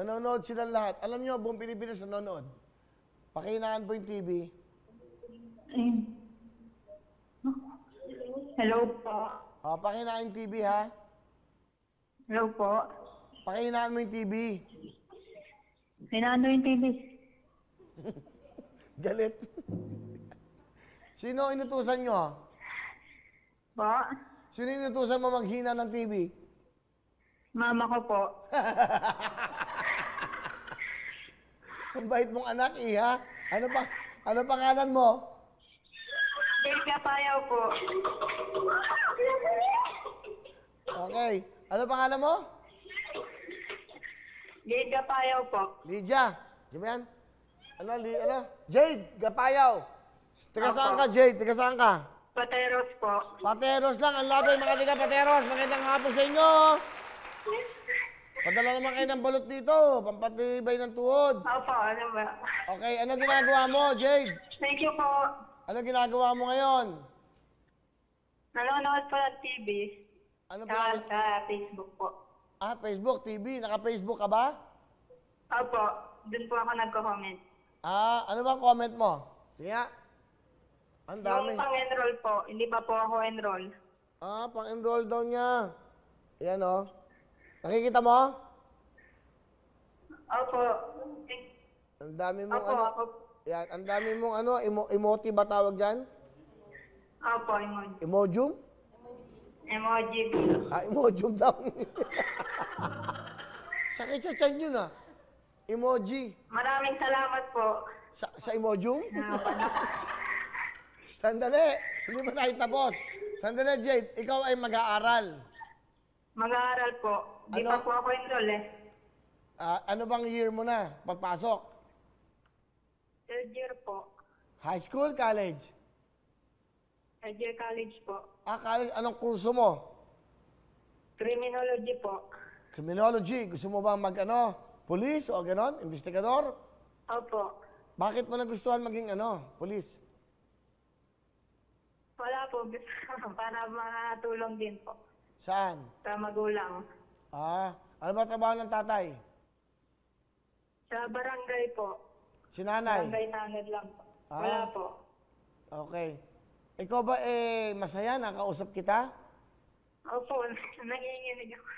Nanonood silang lahat. Alam nyo, buong Pilipinas nanonood. Pakihinaan po yung TV. Hello po. O, pakihinaan yung TV, ha? Hello po. Pakihinaan mo yung TV. Hinaan yung TV. Galit. Sino inutusan nyo? Po? Sino inutusan mo maghina ng TV? Mama ko po. Ang bait mong anak, iha. Ano pangalan mo? Jade Payaw po. Okay. Ano pangalan mo? Jade Payaw po. Lydia. Di ba yan? Ano? Jade Gapayaw. Tiga saan ka, Jade? Tiga saan ka? Pateros po. Pateros lang. Ang labi, mga tiga Pateros. Magandang hapon sa inyo. Padala naman kayo ng balot dito. Pampatibay ng tuhod. Opo, ano ba? Okay. Ano ginagawa mo, Jade? Thank you po. Ano ginagawa mo ngayon? Nanonood po ng TV. Ano Sa Facebook po. Ah, Facebook, TV. Naka-Facebook ka ba? Opo, dun po ako nagko-comment. Ah, ano bang comment mo? Sige nga. Ang dami. Yung pang-enroll po, hindi pa po ako enroll. Ah, pang-enroll daw niya. Yan, oh. Nakikita mo? Opo. Ang dami mong Opo, ano. opo. Yan, ang dami mong ano. Emoji ba tawag dyan? Opo, emoji. Emojum? Emoji. Ah, emojum daw. Sakit sa tiyan yun, ah. Emoji. Maraming salamat po. Sa emojum? Sandali. Hindi ba tayo tapos? Sandali, Jade. Ikaw ay mag-aaral. Mag-aaral po. Di Ano? pa po ako enroll eh. Ano bang year mo na? Pagpasok? Third year po. High school, college? Third year college po. Ah, college. Anong kurso mo? Criminology po. Criminology. Gusto mo bang police o ganon? Investigador? Opo. Bakit mo nagustuhan maging police? Wala po. Para makatulong din po. Saan? Sa magulang. Ah, ano ba trabaho ng tatay? Sa barangay po. Si nanay? Barangay tanod lang po. Ah. Wala po. Okay. Ikaw ba masaya? Nakausap kita? Opo. Nanginginig ako.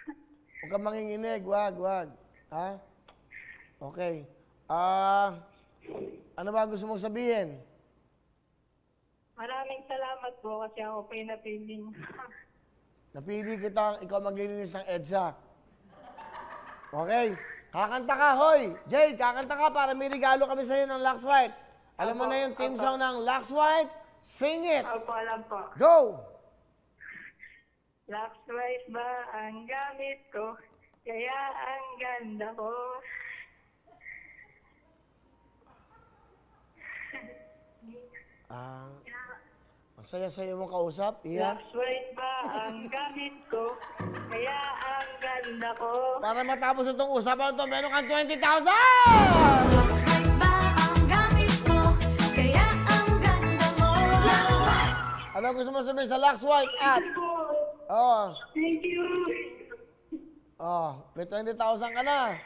Huwag kang manginginig. Wag. Ha? Okay. Ano ba gusto mong sabihin? Maraming salamat po kasi ako po yung napili niyo. Napili kitang ikaw maglilinis ng EDSA. Okay. Kakanta ka, hoy! Jade, kakanta ka para may regalo kami sa'yo ng Lux White. Alam mo na yung team song ng Lux White? Sing it! Opo, alam po. Go! Lux White ba ang gamit ko? Kaya ang ganda ko. Masaya-saya mong kausap, iya? Lux White ba ang gamit ko? Kaya ang ganda ko. Para matapos itong usapan ito, meron kang 20,000! Lux White ba ang gamit mo? Kaya ang ganda mo. Ano gusto mo sabihin sa Lux White at? Thank you. May 20,000 ka na.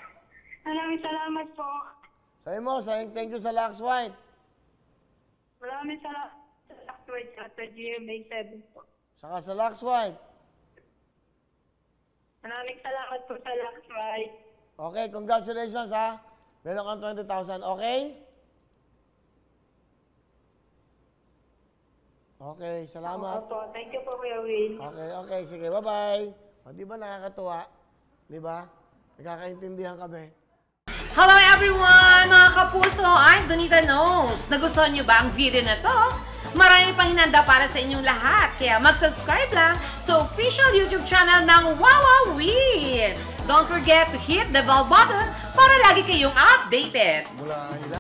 Maraming salamat po. Sabi mo, thank you sa Lux White. Maraming salamat sa Lux White at sa GMA 7 po. Saka sa Lux White. Maraming salamat po sa Lux White. Okay, congratulations ha. Meron kang 20,000, okay? Okay, salamat. Opo, thank you po, Kuya Will. Okay, sige, bye-bye. O, di ba nakakatuwa? Di ba? Nagkakaintindihan kami. Hello everyone! Mga kapuso, I'm Donita Knows. Nagustuhan niyo ba ang video na to? Marami pang hinanda para sa inyong lahat. Kaya mag-subscribe lang sa official YouTube channel ng Wawa Win. Don't forget to hit the bell button para lagi kayong updated.